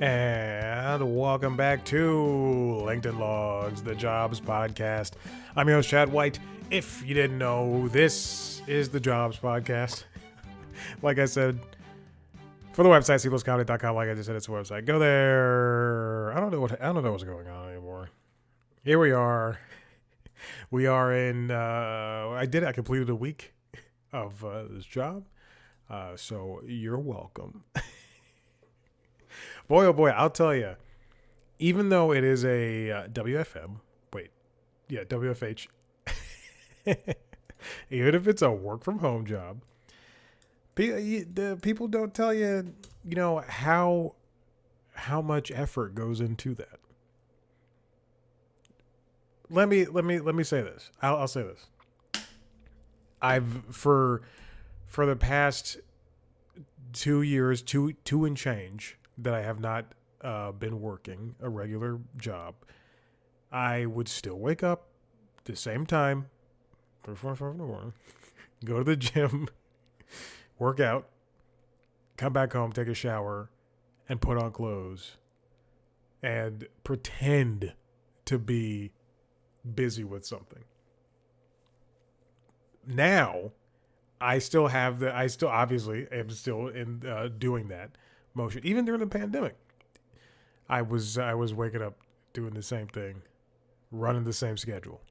And welcome back to LinkedIn Logs, the Jobs Podcast. I'm your host, Chad White. If you didn't know, this is the Jobs Podcast. Like I said, for the website, cpluscomedy.com, like I just said, it's a website. Go there. I don't know what's going on anymore. Here we are. We are in, I completed a week of this job. So you're welcome. Boy, oh boy, I'll tell you, even though it is a WFH, even if it's a work from home job, the people don't tell you, how much effort goes into that. Let me say this. I'll say this. I've for the past 2 years, two and change, that I have not been working a regular job, I would still wake up the same time, 3:45 in the morning, go to the gym, work out, come back home, take a shower, and put on clothes, and pretend to be busy with something. Now, I obviously am still in doing that motion. Even during the pandemic, I was waking up doing the same thing, running the same schedule.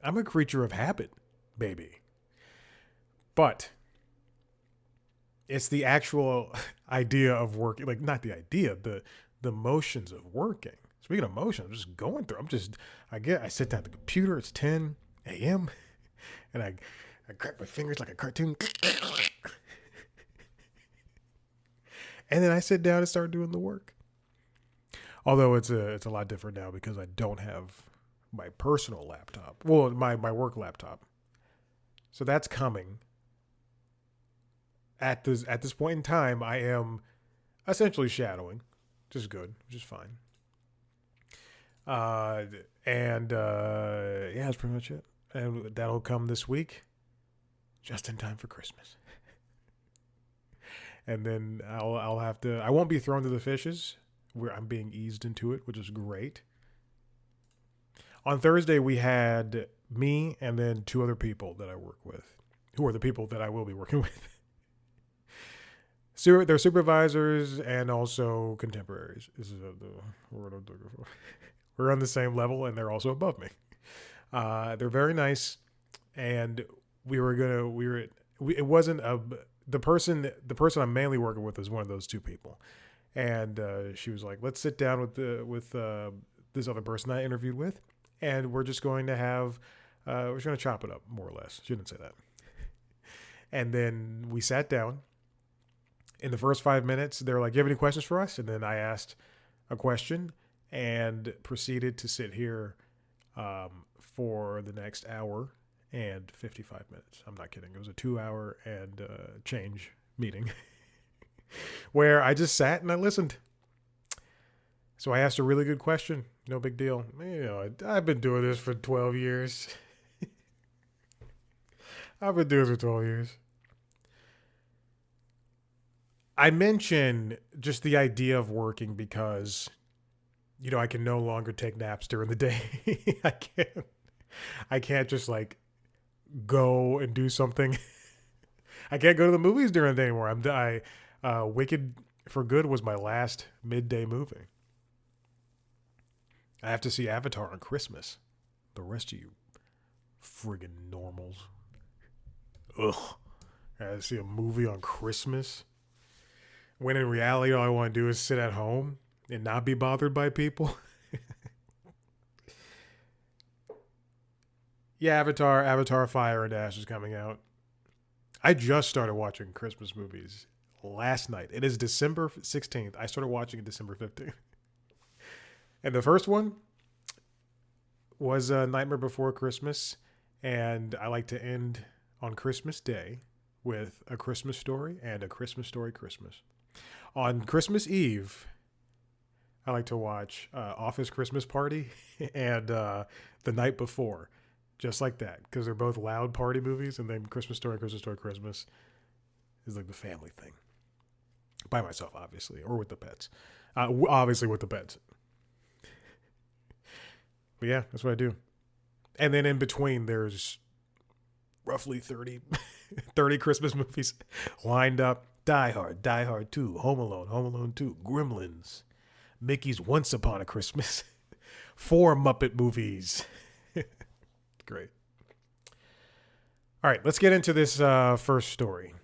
I'm a creature of habit, baby. But it's the actual idea of working, like not the idea, the motions of working. Speaking of motion, I'm just going through. I sit down at the computer. It's 10 a.m. and I crack my fingers like a cartoon. And then I sit down and start doing the work. Although it's a lot different now because I don't have my personal laptop. Well, my work laptop. So that's coming. At this point in time, I am essentially shadowing, which is good, which is fine. Yeah, that's pretty much it. And that'll come this week, just in time for Christmas. And then I won't be thrown to the fishes. I'm being eased into it, which is great. On Thursday, we had me and then 2 other people that I work with, who are the people that I will be working with. So they're supervisors and also contemporaries. This is the word I'm looking for. We're on the same level, and they're also above me. They're very nice, and it wasn't the person I'm mainly working with is one of those 2 people, and she was like, "Let's sit down with this other person I interviewed with, and we're just going to we're just going to chop it up, more or less." She didn't say that. And then we sat down. In the first 5 minutes, they were like, "You have any questions for us?" And then I asked a question and proceeded to sit here for the next hour and 55 minutes. I'm not kidding. It was a 2-hour and change meeting where I just sat and I listened. So I asked a really good question. No big deal. I've been doing this for 12 years. I've been doing this for 12 years. I mention just the idea of working because, I can no longer take naps during the day. I can't just like go and do something. I can't go to the movies during the day anymore. Wicked for Good was my last midday movie. I have to see Avatar on Christmas. The rest of you friggin' normals. Ugh. I have to see a movie on Christmas. When in reality, all I want to do is sit at home and not be bothered by people. Yeah, Avatar Fire and Ash is coming out. I just started watching Christmas movies last night. It is December 16th. I started watching it December 15th. And the first one was Nightmare Before Christmas. And I like to end on Christmas Day with A Christmas Story and A Christmas Story Christmas. On Christmas Eve, I like to watch Office Christmas Party and The Night Before. Just like that, because they're both loud party movies, and then Christmas Story, Christmas is like the family thing. by myself, obviously, or with the pets. Obviously with the pets. But yeah, that's what I do. And then in between, there's roughly 30 Christmas movies lined up. Die Hard, Die Hard 2, Home Alone 2, Gremlins, Mickey's Once Upon a Christmas, 4 Muppet movies. Great. All right, let's get into this first story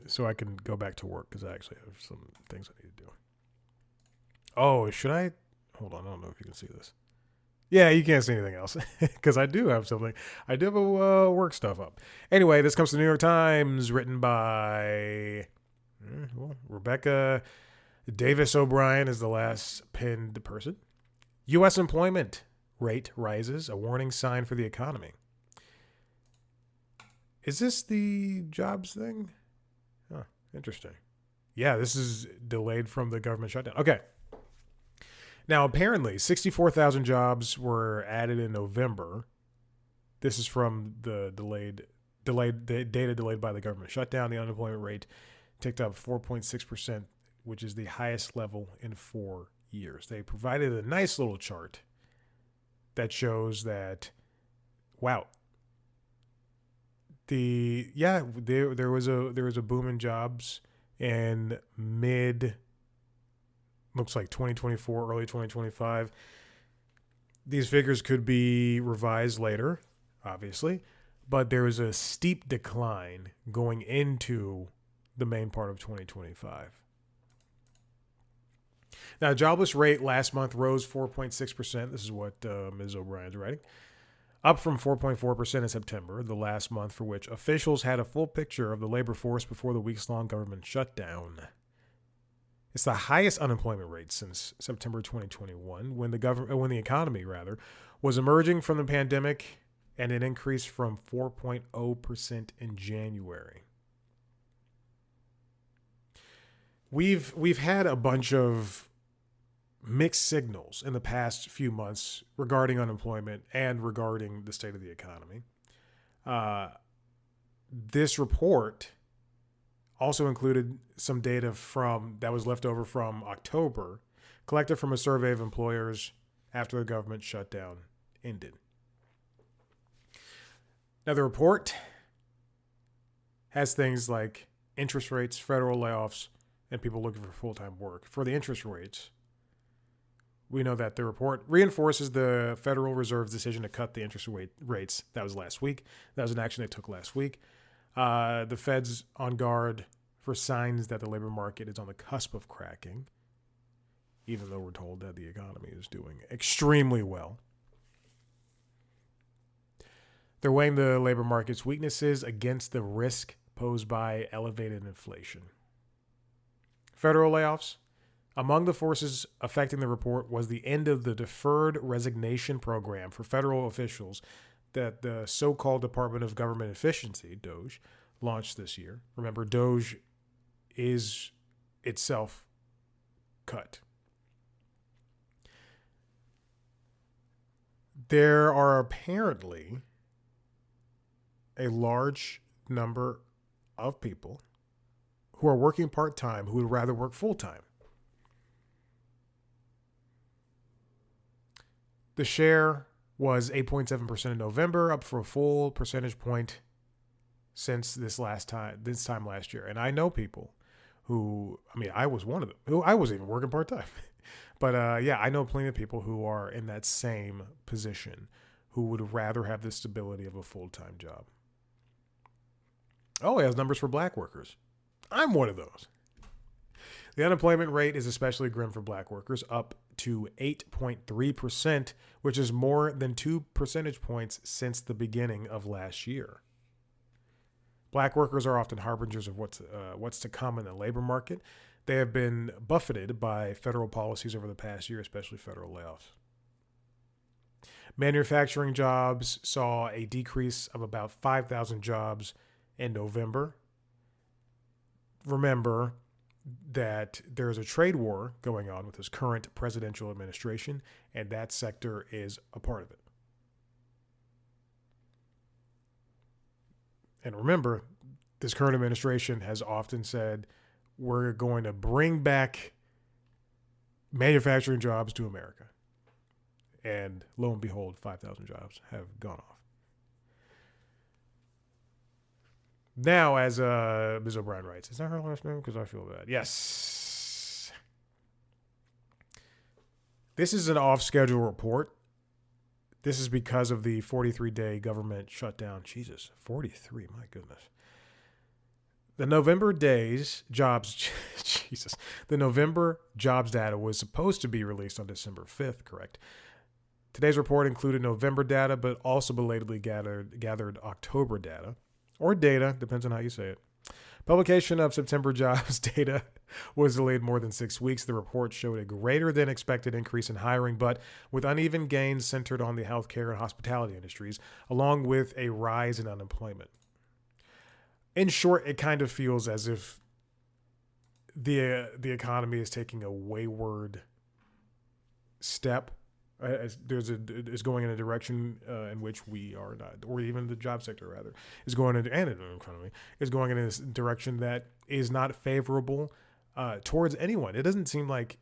so I can go back to work because I actually have some things I need to do. Oh, should I? Hold on, I don't know if you can see this. Yeah, you can't see anything else because I do have something. I do have a work stuff up. Anyway, this comes to the New York Times, written by Rebecca Davis O'Brien is the last pinned person. U.S. employment rate rises, a warning sign for the economy. Is this the jobs thing? Oh, interesting. Yeah, this is delayed from the government shutdown. Okay. Now, apparently, 64,000 jobs were added in November. This is from the data delayed by the government shutdown. The unemployment rate ticked up 4.6%, which is the highest level in 4 years. They provided a nice little chart that shows that, wow, there was a boom in jobs in looks like 2024, early 2025. These figures could be revised later, obviously, but there was a steep decline going into the main part of 2025. Now, jobless rate last month rose 4.6%. This is what Ms. O'Brien's writing. Up from 4.4% in September, the last month for which officials had a full picture of the labor force before the weeks-long government shutdown. It's the highest unemployment rate since September 2021, when the economy was emerging from the pandemic, and it increased from 4.0% in January. We've had a bunch of mixed signals in the past few months regarding unemployment and regarding the state of the economy. This report also included some data that was left over from October, collected from a survey of employers after the government shutdown ended. Now, the report has things like interest rates, federal layoffs, and people looking for full-time work. For the interest rates, we know that the report reinforces the Federal Reserve's decision to cut the interest rates. That was last week. That was an action they took last week. The Fed's on guard for signs that the labor market is on the cusp of cracking, even though we're told that the economy is doing extremely well. They're weighing the labor market's weaknesses against the risk posed by elevated inflation. Federal layoffs. Among the forces affecting the report was the end of the deferred resignation program for federal officials that the so-called Department of Government Efficiency, DOGE, launched this year. Remember, DOGE is itself cut. There are apparently a large number of people who are working part-time who would rather work full-time. The share was 8.7% in November, up for a full percentage point since this time last year. And I know people I was one of them, who I wasn't even working part-time. But I know plenty of people who are in that same position who would rather have the stability of a full-time job. Oh, it has numbers for black workers. I'm one of those. The unemployment rate is especially grim for black workers, up to 8.3%, which is more than 2 percentage points since the beginning of last year. Black workers are often harbingers of what's to come in the labor market. They have been buffeted by federal policies over the past year, especially federal layoffs. Manufacturing jobs saw a decrease of about 5,000 jobs in November. Remember that there's a trade war going on with this current presidential administration, and that sector is a part of it. And remember, this current administration has often said, we're going to bring back manufacturing jobs to America. And lo and behold, 5,000 jobs have gone off. Now, as Ms. O'Brien writes, is that her last name? Because I feel bad. Yes. This is an off-schedule report. This is because of the 43-day government shutdown. Jesus, 43, my goodness. The November jobs data was supposed to be released on December 5th, correct? Today's report included November data, but also belatedly gathered October data. Or data, depends on how you say it. Publication of September jobs data was delayed more than 6 weeks. The report showed a greater than expected increase in hiring, but with uneven gains centered on the healthcare and hospitality industries, along with a rise in unemployment. In short, it kind of feels as if the economy is taking a wayward step. Is going in a direction in which we are not, or even the job sector rather, is going in, and the economy is going in a direction that is not favorable towards anyone. It doesn't seem like,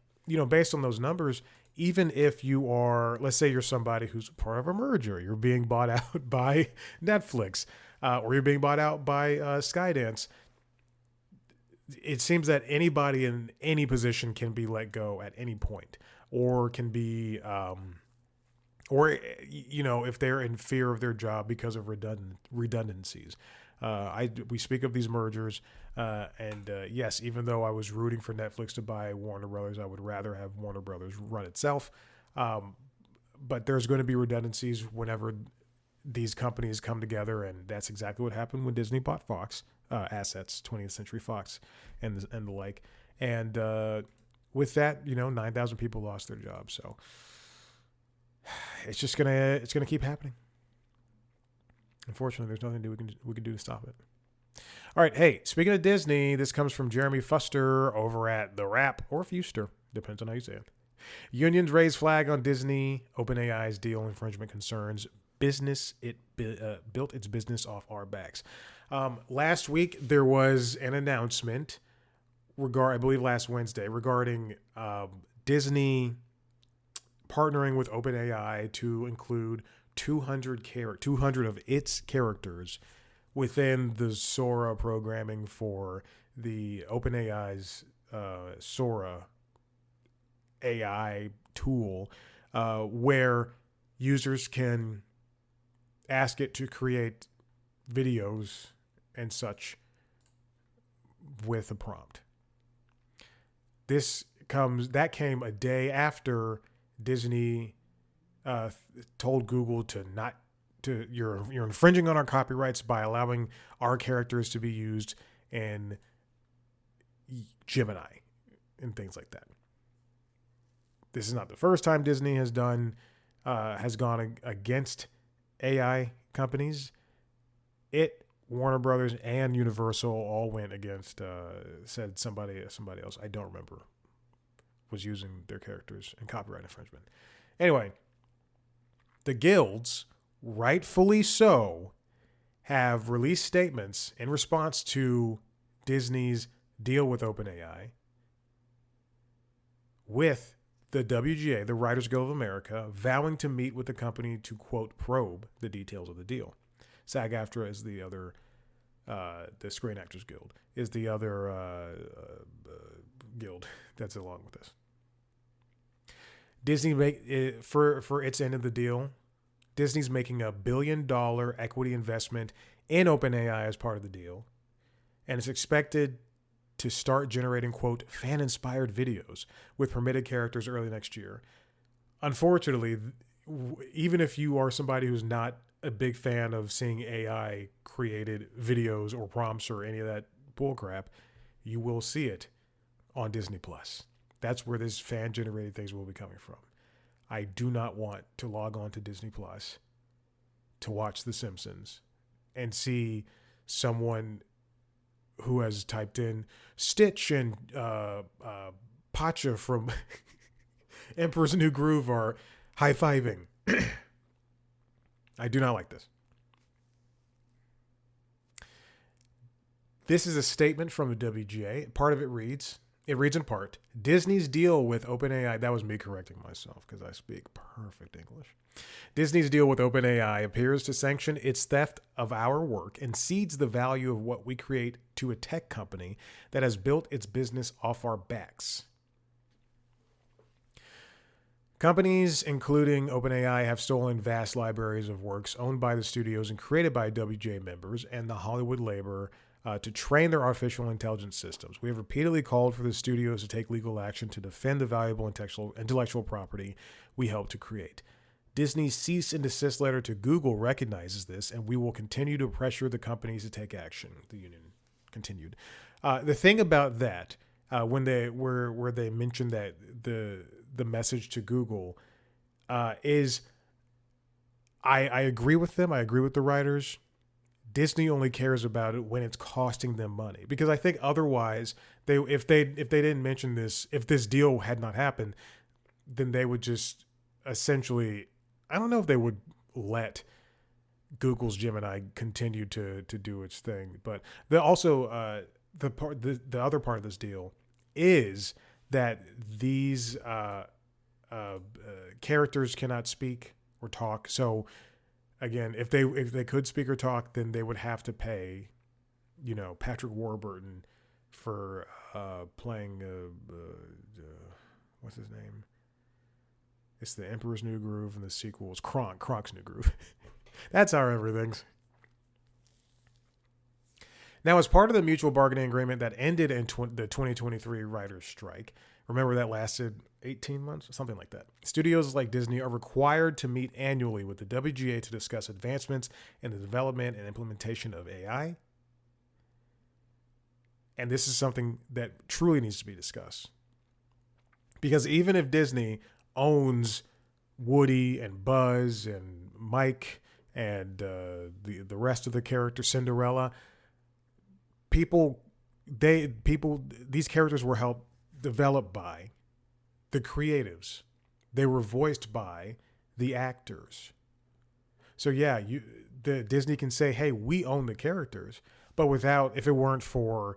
based on those numbers, even if you are, let's say you're somebody who's part of a merger, you're being bought out by Netflix, or you're being bought out by Skydance. It seems that anybody in any position can be let go at any point. Or can be, if they're in fear of their job because of redundancies. We speak of these mergers, and yes, even though I was rooting for Netflix to buy Warner Brothers, I would rather have Warner Brothers run itself. But there's going to be redundancies whenever these companies come together, and that's exactly what happened when Disney bought Fox assets, 20th Century Fox, and the like, and. With that, 9,000 people lost their jobs. So it's gonna keep happening. Unfortunately, there's nothing we can do to stop it. All right, hey, speaking of Disney, this comes from Jeremy Fuster over at The Wrap, or Fuster, depends on how you say it. Unions raise flag on Disney. OpenAI's deal infringement concerns. Built its business off our backs. Last week there was an announcement. I believe last Wednesday, regarding Disney partnering with OpenAI to include 200 of its characters within the Sora programming for the OpenAI's Sora AI tool, where users can ask it to create videos and such with a prompt. That came a day after Disney told Google you're infringing on our copyrights by allowing our characters to be used in Gemini and things like that. This is not the first time Disney has gone against AI companies. Warner Brothers and Universal all went against, said somebody else, I don't remember, was using their characters in copyright infringement. Anyway, the guilds, rightfully so, have released statements in response to Disney's deal with OpenAI, with the WGA, the Writers Guild of America, vowing to meet with the company to, quote, probe the details of the deal. SAG-AFTRA is the other, the Screen Actors Guild is the other guild that's along with this. Disney for its end of the deal, Disney's making $1 billion equity investment in OpenAI as part of the deal, and it's expected to start generating, quote, fan-inspired videos with permitted characters early next year. Unfortunately, even if you are somebody who's not a big fan of seeing AI created videos or prompts or any of that bullcrap, you will see it on Disney Plus. That's where this fan-generated things will be coming from. I do not want to log on to Disney Plus to watch The Simpsons and see someone who has typed in Stitch and Pacha from Emperor's New Groove are high-fiving. I do not like this. This is a statement from the WGA. Part of it reads, in part, Disney's deal with OpenAI, that was me correcting myself because I speak perfect English. Disney's deal with OpenAI appears to sanction its theft of our work and cedes the value of what we create to a tech company that has built its business off our backs. Companies, including OpenAI, have stolen vast libraries of works owned by the studios and created by WGA members and the Hollywood labor to train their artificial intelligence systems. We have repeatedly called for the studios to take legal action to defend the valuable intellectual property we helped to create. Disney's cease and desist letter to Google recognizes this, and we will continue to pressure the companies to take action, the union continued. The thing about that, when they where they mentioned that the message to Google is, I agree with them. I agree with the writers. Disney only cares about it when it's costing them money, because I think otherwise if they didn't mention this, if this deal had not happened, then they would just essentially, I don't know if they would let Google's Gemini continue to do its thing, but the other part of this deal is that these characters cannot speak or talk. So again, if they could speak or talk, then they would have to pay, Patrick Warburton for playing what's his name? It's the Emperor's New Groove, and the sequel is Kronk's New Groove. That's how everything's. Now, as part of the mutual bargaining agreement that ended in the 2023 writers' strike, remember that lasted 18 months, something like that. Studios like Disney are required to meet annually with the WGA to discuss advancements in the development and implementation of AI. And this is something that truly needs to be discussed. Because even if Disney owns Woody and Buzz and Mike and the rest of the character, Cinderella, these characters were helped developed by the creatives. They were voiced by the actors. So yeah, Disney can say, hey, we own the characters, but if it weren't for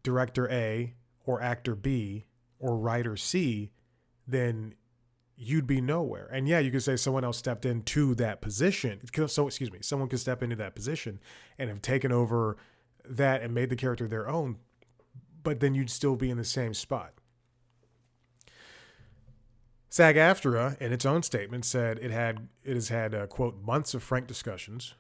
director A or actor B or writer C, then you'd be nowhere. And yeah, you could say someone else stepped into that position. Someone could step into that position and have taken over that and made the character their own, but then you'd still be in the same spot. SAG-AFTRA, in its own statement, said it has had quote, months of frank discussions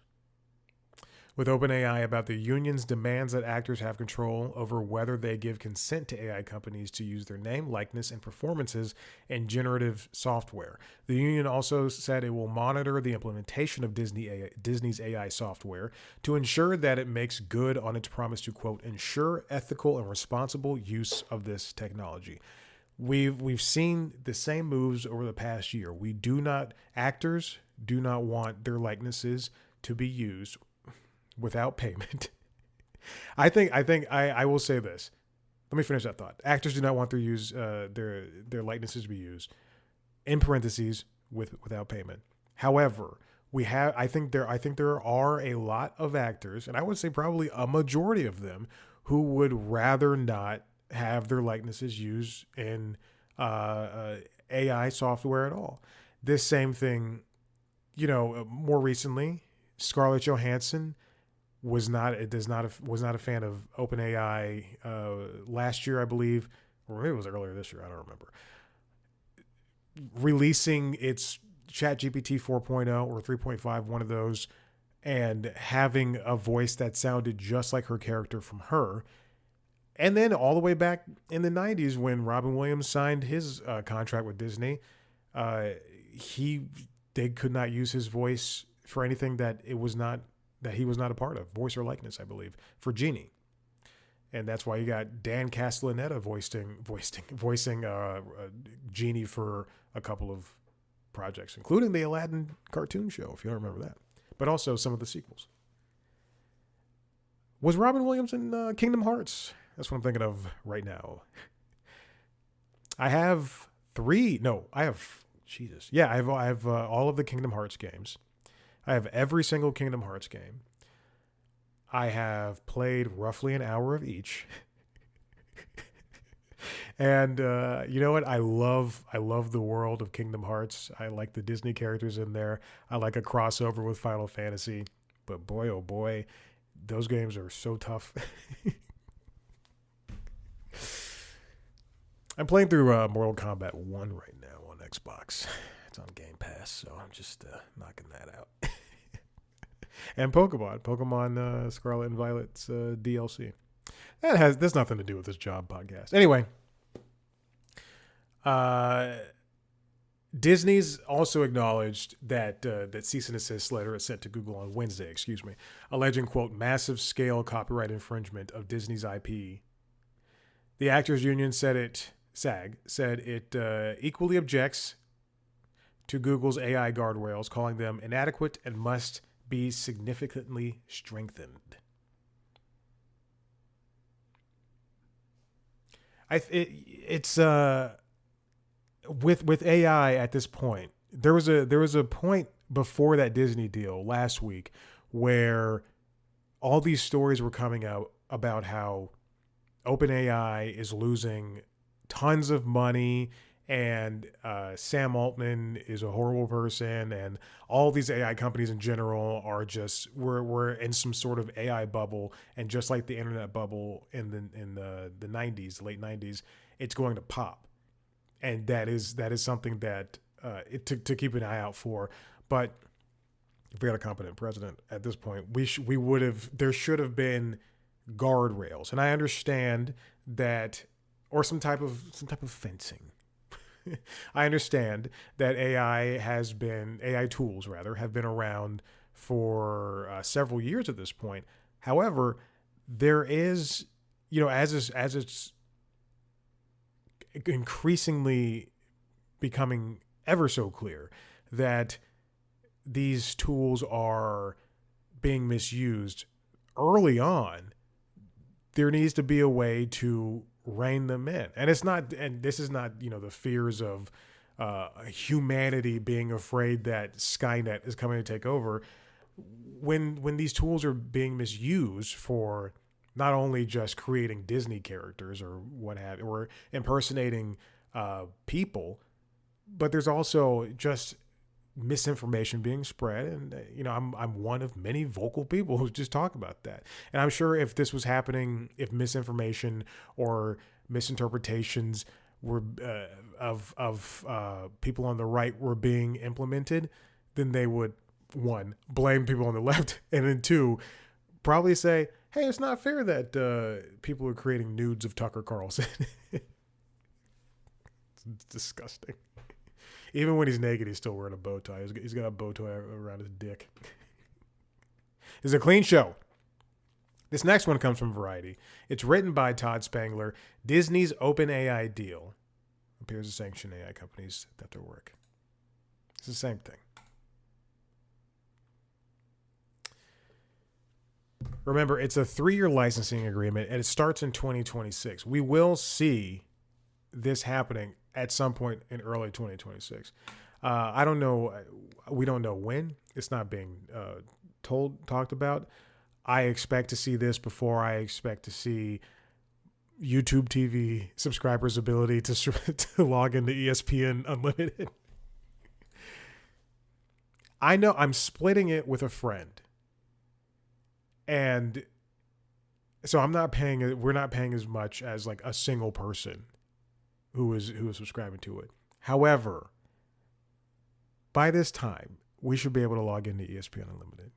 with OpenAI about the union's demands that actors have control over whether they give consent to AI companies to use their name, likeness, and performances in generative software. The union also said it will monitor the implementation of Disney's AI software to ensure that it makes good on its promise to, quote, ensure ethical and responsible use of this technology. We've seen the same moves over the past year. Actors do not want their likenesses to be used without payment. I will say this. Let me finish that thought. Actors do not want their likenesses to be used, in parentheses, without payment. However, I think there are a lot of actors, and I would say probably a majority of them, who would rather not have their likenesses used in AI software at all. This same thing, more recently, Scarlett Johansson was not a fan of OpenAI last year, I believe, or maybe it was earlier this year. I don't remember. Releasing its ChatGPT 4.0 or 3.5, one of those, and having a voice that sounded just like her character from her. And then all the way back in the 90s when Robin Williams signed his contract with Disney, they could not use his voice for anything that he was not a part of, voice or likeness, I believe, for Genie. And that's why you got Dan Castellaneta voicing Genie for a couple of projects, including the Aladdin cartoon show, if you don't remember that, but also some of the sequels. Was Robin Williams in Kingdom Hearts? That's what I'm thinking of right now. I have all of the Kingdom Hearts games. I have every single Kingdom Hearts game. I have played roughly an hour of each. And you know what? I love the world of Kingdom Hearts. I like the Disney characters in there. I like a crossover with Final Fantasy. But boy, oh boy, those games are so tough. I'm playing through Mortal Kombat 1 right now on Xbox. It's on Game Pass, so I'm just knocking that out. And Pokemon Scarlet and Violet's DLC. There's nothing to do with this job podcast. Anyway, Disney's also acknowledged that that cease and desist letter is sent to Google on Wednesday, alleging, quote, massive scale copyright infringement of Disney's IP. The Actors Union SAG said it equally objects to Google's AI guardrails, calling them inadequate and must be significantly strengthened. It's with AI at this point. There was a point before that Disney deal last week where all these stories were coming out about how OpenAI is losing tons of money, and Sam Altman is a horrible person, and all these AI companies in general are just we're in some sort of AI bubble, and just like the internet bubble in the 90s, the late 90s, it's going to pop, and that is something that to keep an eye out for. But if we had a competent president at this point, there should have been guardrails, and I understand that, or some type of fencing. I understand that AI tools have been around for several years at this point. However, there is, as it's increasingly becoming ever so clear that these tools are being misused early on, there needs to be a way to rein them in. And this is not, the fears of humanity being afraid that Skynet is coming to take over. When these tools are being misused for not only just creating Disney characters or what have you, or impersonating people, but there's also just misinformation being spread. And I'm one of many vocal people who just talk about that. And I'm sure if this was happening, if misinformation or misinterpretations were of people on the right were being implemented, then they would, one, blame people on the left, and then two, probably say, hey, it's not fair that people are creating nudes of Tucker Carlson. It's disgusting. Even when he's naked, he's still wearing a bow tie. He's got a bow tie around his dick. It's a clean show. This next one comes from Variety. It's written by Todd Spangler. Disney's OpenAI deal appears to sanction AI companies that their work. It's the same thing. Remember, it's a 3-year licensing agreement, and it starts in 2026. We will see this happening at some point in early 2026. I don't know. We don't know when. It's not being talked about. I expect to see this before I expect to see YouTube TV subscribers' ability to log into ESPN Unlimited. I know I'm splitting it with a friend, and so we're not paying as much as like a single person who is subscribing to it. However, by this time, we should be able to log into ESPN Unlimited.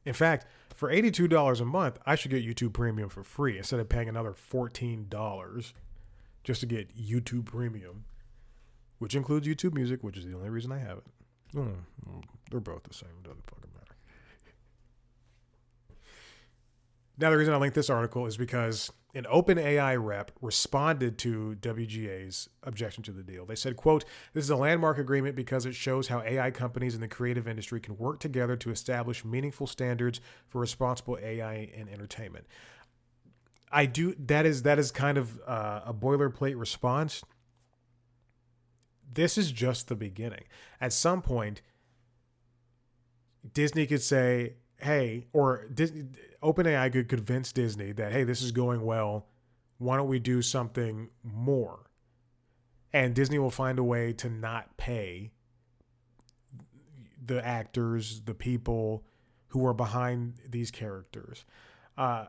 In fact, for $82 a month, I should get YouTube Premium for free instead of paying another $14 just to get YouTube Premium, which includes YouTube Music, which is the only reason I have it. They're both the same. It doesn't fucking matter. Now, the reason I linked this article is because an OpenAI rep responded to WGA's objection to the deal. They said, quote, this is a landmark agreement because it shows how AI companies in the creative industry can work together to establish meaningful standards for responsible AI in entertainment. That is kind of a boilerplate response. This is just the beginning. At some point, Disney could say, hey, or OpenAI could convince Disney that, hey, this is going well. Why don't we do something more? And Disney will find a way to not pay the actors, the people who are behind these characters. Uh,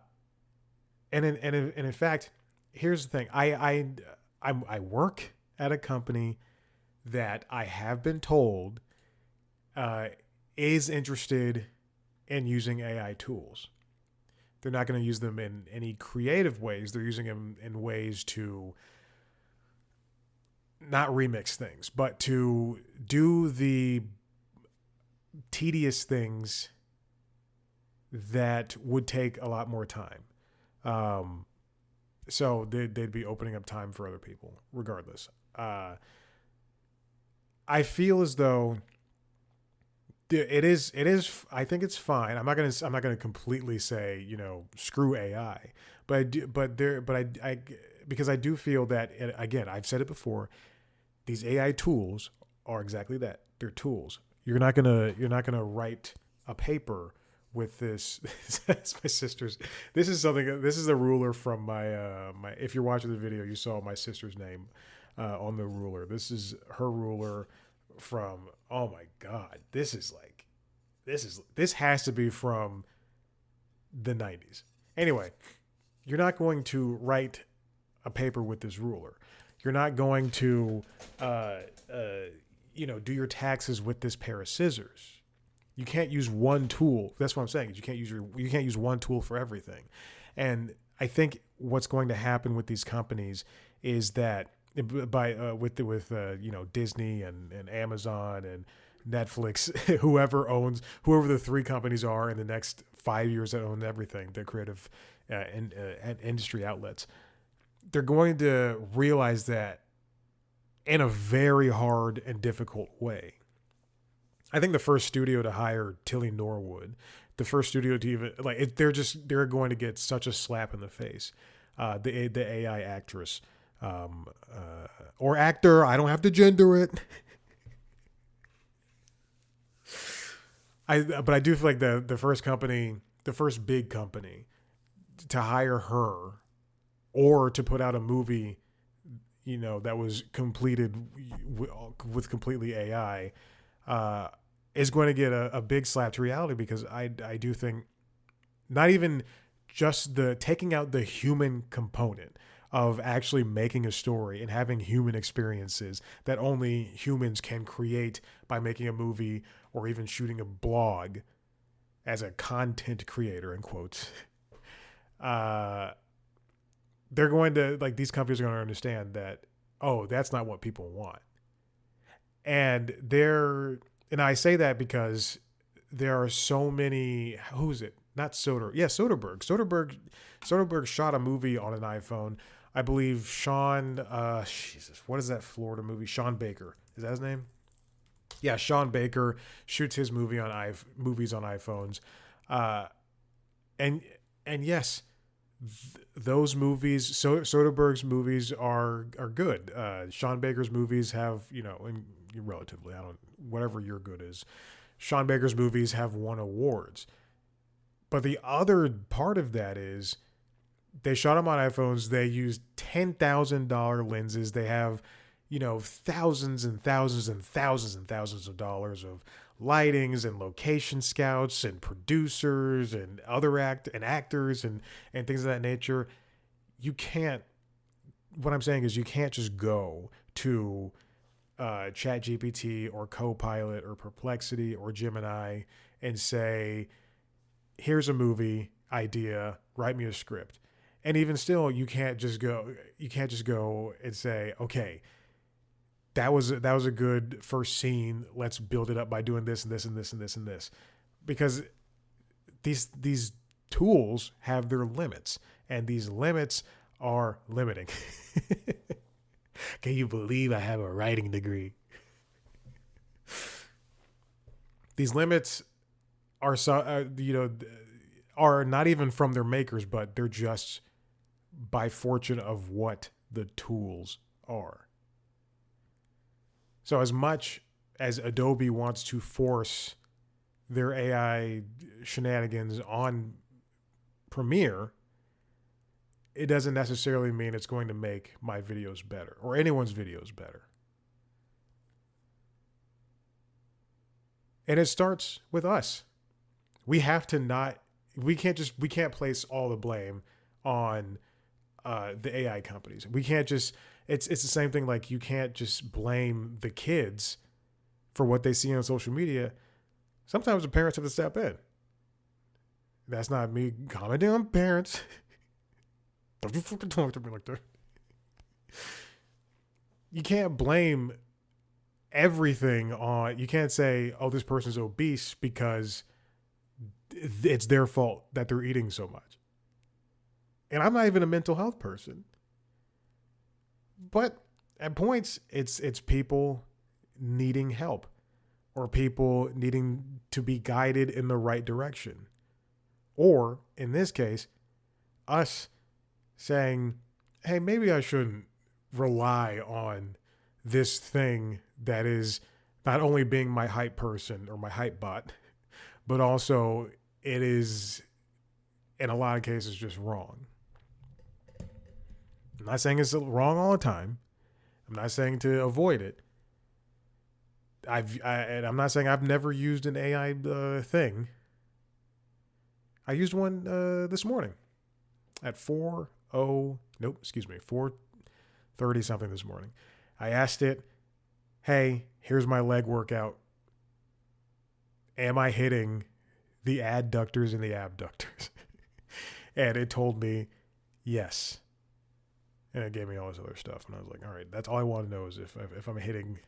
and in fact, here's the thing: I work at a company that I have been told uh, is interested in using AI tools. They're not going to use them in any creative ways. They're using them in ways to not remix things, but to do the tedious things that would take a lot more time. Um, so they'd be opening up time for other people, regardless. I feel as though it is. I think it's fine. I'm not gonna completely say, screw AI, but I do, but I because I do feel that, again, I've said it before, these AI tools are exactly that. They're tools. You're not gonna write a paper with this. My sister's. This is something. This is a ruler from my. If you're watching the video, you saw my sister's name on the ruler. This is her ruler from. Oh my God! This has to be from the 90s. Anyway, you're not going to write a paper with this ruler. You're not going to, do your taxes with this pair of scissors. You can't use one tool. That's what I'm saying. Is you can't use one tool for everything. And I think what's going to happen with these companies is that with Disney and Amazon and Netflix, whoever the three companies are in the next 5 years that own everything, the creative and industry outlets, they're going to realize that in a very hard and difficult way. I think the first studio to hire Tilly Norwood, the first studio to even they're going to get such a slap in the face. The AI actress or actor, I don't have to gender it. But I do feel like the first big company to hire her or to put out a movie, that was completed with completely AI, is going to get a big slap to reality, because I do think not even just the taking out the human component of actually making a story and having human experiences that only humans can create by making a movie or even shooting a blog as a content creator, in quotes. They're going to, these companies are going to understand that, oh, that's not what people want. And I say that because there are so many, who's it? Not Soder. Yeah, Soderbergh. Soderbergh shot a movie on an iPhone. I believe what is that Florida movie? Sean Baker. Is that his name? Yeah, Sean Baker shoots his movies on iPhones. And yes, those movies, Soderbergh's movies are good. Sean Baker's movies have, relatively, whatever your good is, Sean Baker's movies have won awards. But the other part of that is they shot them on iPhones. They used $10,000 lenses. They have, thousands and thousands and thousands and thousands of dollars of lightings and location scouts and producers and actors and things of that nature. What I'm saying is you can't just go to ChatGPT or Copilot or Perplexity or Gemini and say, here's a movie idea, write me a script. And even still, you can't just go and say, okay, that was a good first scene. Let's build it up by doing this and this and this and this and this. Because these tools have their limits, and these limits are limiting. Can you believe I have a writing degree? These limits are are not even from their makers, but they're just by fortune of what the tools are. So as much as Adobe wants to force their AI shenanigans on Premiere, it doesn't necessarily mean it's going to make my videos better or anyone's videos better. And it starts with us. We have to not, we can't place all the blame on the AI companies. We can't just, it's the same thing. Like, you can't just blame the kids for what they see on social media. Sometimes the parents have to step in. That's not me commenting on parents. Don't you fucking talk to me like that. You can't blame everything on, you can't say, oh, this person's obese because it's their fault that they're eating so much. And I'm not even a mental health person. But at points, it's people needing help or people needing to be guided in the right direction. Or in this case, us saying, hey, maybe I shouldn't rely on this thing that is not only being my hype person or my hype bot, but also it is in a lot of cases just wrong. I'm not saying it's wrong all the time. I'm not saying to avoid it. And I'm not saying I've never used an AI thing. I used one this morning at 4:30 something this morning. I asked it, hey, here's my leg workout. Am I hitting the adductors and the abductors? And it told me yes. And it gave me all this other stuff. And I was like, all right, that's all I want to know is if I'm hitting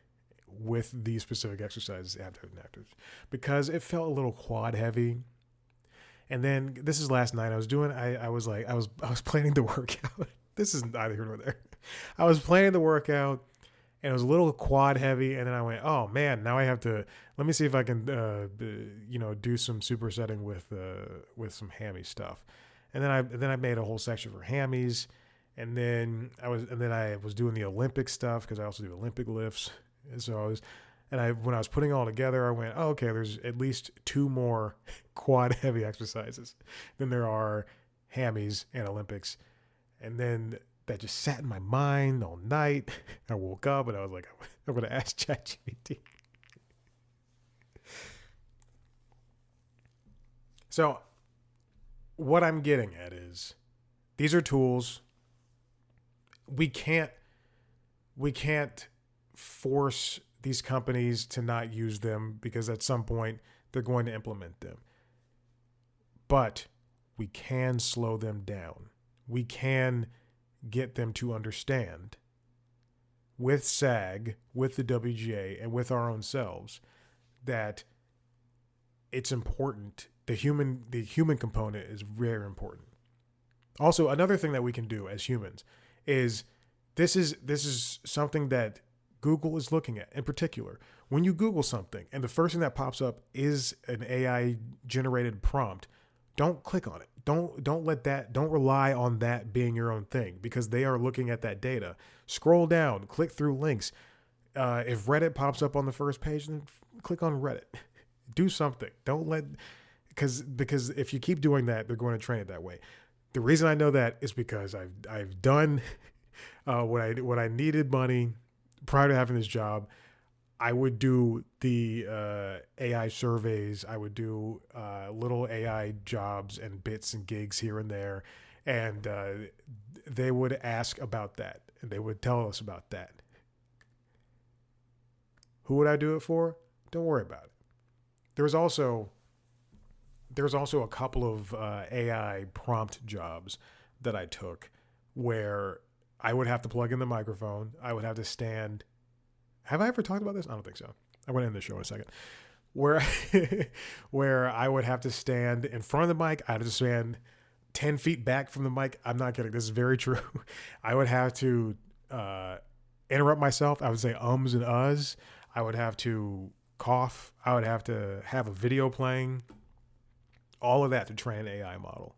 with these specific exercises, abductors and abductors. Because it felt a little quad heavy. And then this is last night. I was planning the workout. This is neither here nor there. I was planning the workout and it was a little quad heavy. And then I went, oh man, now I have to, let me see if I can, do some supersetting with some hammy stuff. And then I made a whole section for hammies. And then I was doing the Olympic stuff because I also do Olympic lifts. And so when I was putting it all together, I went, oh, okay, there's at least 2 more quad heavy exercises than there are hammies and Olympics. And then that just sat in my mind all night. I woke up and I was like, I'm going to ask ChatGPT. So what I'm getting at is these are tools. We can't force these companies to not use them because at some point they're going to implement them. But we can slow them down. We can get them to understand with SAG, with the WGA, and with our own selves that it's important. The human component is very important. Also, another thing that we can do as humans is this is something that Google is looking at in particular. When you Google something and the first thing that pops up is an AI generated prompt, don't click on it. Don't rely on that being your own thing because they are looking at that data. Scroll down, click through links. If Reddit pops up on the first page, then click on Reddit. Do something. Don't let, because if you keep doing that, they're going to train it that way. The reason I know that is because I've done when I needed money prior to having this job. I would do the AI surveys. I would do little AI jobs and bits and gigs here and there, and they would ask about that, and they would tell us about that. Who would I do it for? Don't worry about it. There's also a couple of AI prompt jobs that I took where I would have to plug in the microphone. I would have to stand. Have I ever talked about this? I don't think so. I went in the show in a second. Where I would have to stand in front of the mic. I had to stand 10 feet back from the mic. I'm not kidding. This is very true. I would have to interrupt myself. I would say ums and uhs. I would have to cough. I would have to have a video playing. All of that to train an AI model.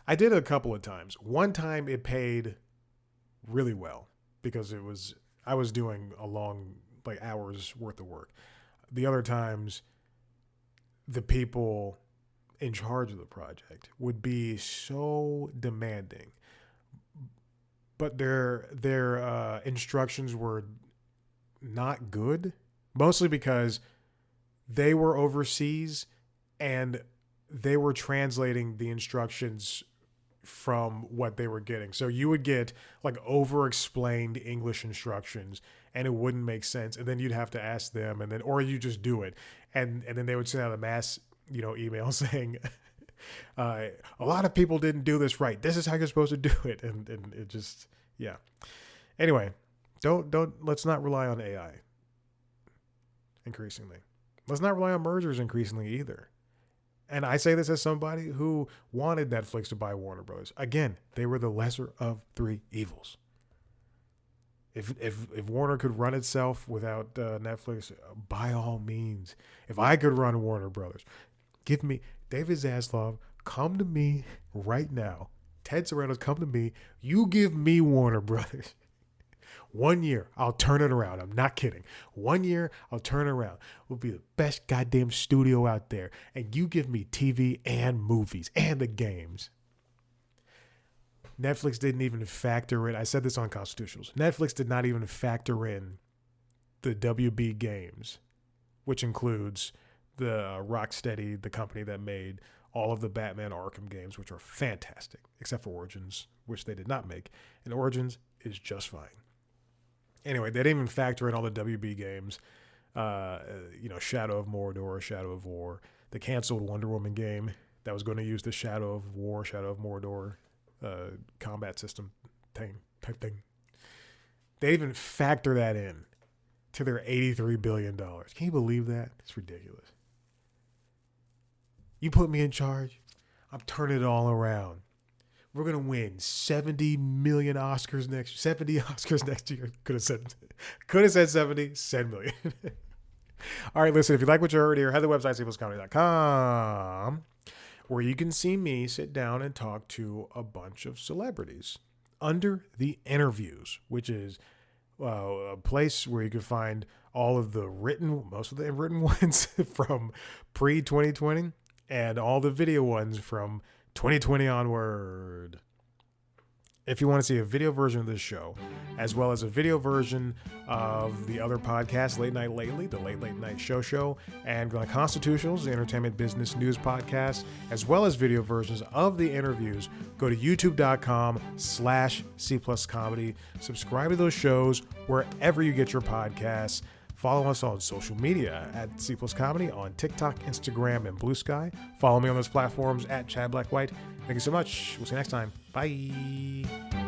I did it a couple of times. One time it paid really well because I was doing a long, like, hours worth of work. the other times, the people in charge of the project would be so demanding, but their instructions were not good, mostly because they were overseas and they were translating the instructions from what they were getting. So you would get like over explained English instructions and it wouldn't make sense. And then you'd have to ask them or you just do it. And then they would send out a mass, email saying, a lot of people didn't do this right. This is how you're supposed to do it. And it just, yeah. Anyway, let's not rely on AI increasingly. Let's not rely on mergers increasingly either. And I say this as somebody who wanted Netflix to buy Warner Brothers. Again, they were the lesser of three evils. If Warner could run itself without Netflix, by all means. If I could run Warner Brothers, give me David Zaslav, come to me right now. Ted Sarandos, come to me. You give me Warner Brothers. 1 year, I'll turn it around. I'm not kidding. 1 year, I'll turn it around. We'll be the best goddamn studio out there. And you give me TV and movies and the games. Netflix didn't even factor in, I said this on Constitutionals, Netflix did not even factor in the WB games, which includes the Rocksteady, the company that made all of the Batman Arkham games, which are fantastic, except for Origins, which they did not make. And Origins is just fine. Anyway, they didn't even factor in all the WB games, Shadow of Mordor, Shadow of War, the canceled Wonder Woman game that was going to use the Shadow of War, Shadow of Mordor combat system type thing. They didn't even factor that in to their $83 billion. Can you believe that? It's ridiculous. You put me in charge, I'm turning it all around. We're going to win 70 Oscars next year. Could have said 70, said million. All right, listen, if you like what you heard here, head to the website, cpluscomedy.com, where you can see me sit down and talk to a bunch of celebrities under the interviews, which is a place where you can find most of the written ones from pre-2020 and all the video ones from 2020 onward. If you want to see a video version of this show, as well as a video version of the other podcasts, Late Night Lately, the Late Night Show, and Constitutionals, the entertainment business news podcast, as well as video versions of the interviews, go to youtube.com/C+comedy. Subscribe to those shows wherever you get your podcasts. Follow us on social media at C Plus Comedy on TikTok, Instagram, and Blue Sky. Follow me on those platforms at Chad Black White. Thank you so much. We'll see you next time. Bye.